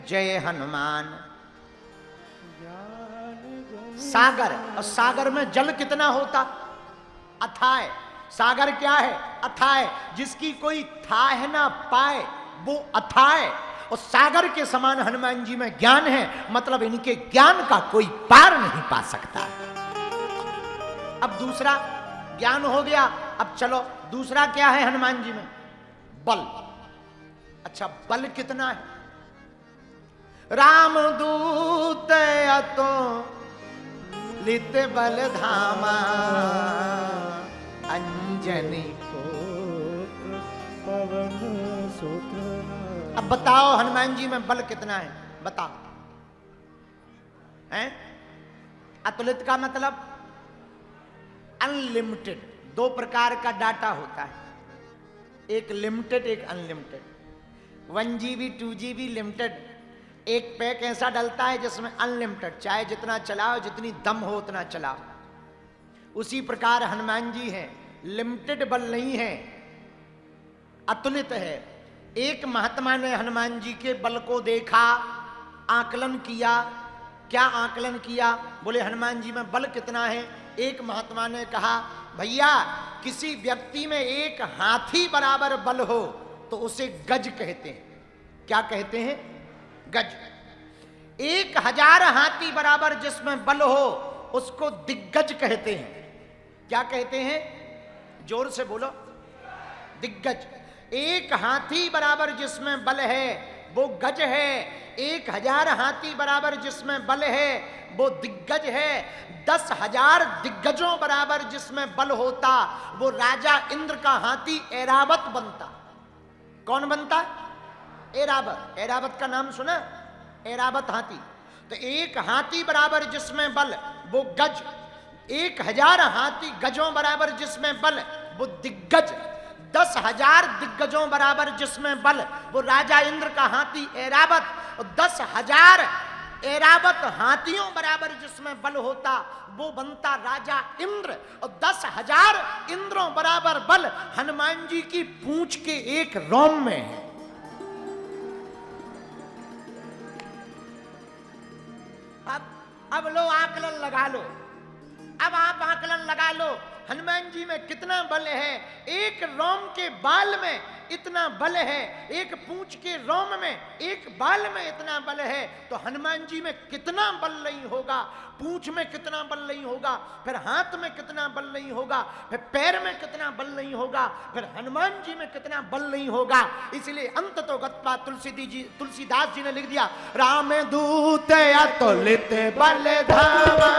जय हनुमान। सागर, और सागर में जल कितना होता? अथाय। सागर क्या है? अथाय। जिसकी कोई थाह ना पाए वो अथाय। और सागर के समान हनुमान जी में ज्ञान है, मतलब इनके ज्ञान का कोई पार नहीं पा सकता। अब दूसरा ज्ञान हो गया, अब चलो दूसरा क्या है हनुमान जी में? बल। अच्छा, बल कितना है? रामदूत अतो लित बल धामा, अंजनी पवन सुत। अब बताओ हनुमान जी में बल कितना है? बताओ। हैं? अतुलित का मतलब अनलिमिटेड। दो प्रकार का डाटा होता है, एक लिमिटेड एक अनलिमिटेड। 1 GB 2 GB limited. एक पैक ऐसा डलता है जिसमें अनलिमिटेड, चाहे जितना चलाओ, जितनी दम हो उतना चलाओ। उसी प्रकार हनुमान जी हैं, लिमिटेड बल नहीं है, अतुलित है। एक महात्मा ने हनुमान जी के बल को देखा, आकलन किया। क्या आकलन किया? बोले हनुमान जी में बल कितना है? एक महात्मा ने कहा, भैया किसी व्यक्ति में एक हाथी बराबर बल हो तो उसे गज कहते हैं। क्या कहते हैं? गज। 1000 हाथी बराबर जिसमें बल हो उसको दिग्गज कहते हैं। क्या कहते हैं? जोर से बोलो। दिग्गज। 1 हाथी बराबर जिसमें बल है वो गज है। 1000 हाथी बराबर जिसमें बल है वो दिग्गज है। 10,000 दिग्गजों बराबर जिसमें बल होता वो राजा इंद्र का हाथी ऐरावत बनता। कौन बनता? ऐरावत। ऐरावत का नाम सुना? ऐरावत हाथी। तो 1 हाथी बराबर जिसमें बल वो गज। 1000 हाथी गजों बराबर जिसमें बल वो दिग्गज। 10,000 दिग्गजों बराबर जिसमें बल वो राजा इंद्र का हाथी ऐरावत। और 10,000 ऐरावत हाथियों बराबर जिसमें बल होता वो बनता राजा इंद्र। और 10,000 इंद्रों बराबर बल हनुमान जी की पूंछ के एक रोम में है। अब लो आकलन लगा लो। अब आप आकलन लगा लो हनुमान जी में कितना बल है। एक रोम के बाल में इतना बल है, एक पूंछ के रोम में, एक बाल में इतना बल है, तो हनुमान जी में कितना बल नहीं होगा। पूंछ में कितना बल नहीं होगा, फिर हाथ में कितना बल नहीं होगा, फिर पैर में कितना बल नहीं होगा, फिर हनुमान जी में कितना बल नहीं होगा। इसलिए अंत तो गत्वा तुलसीदास जी ने लिख दिया, राम दूत अतुलित बल धामा,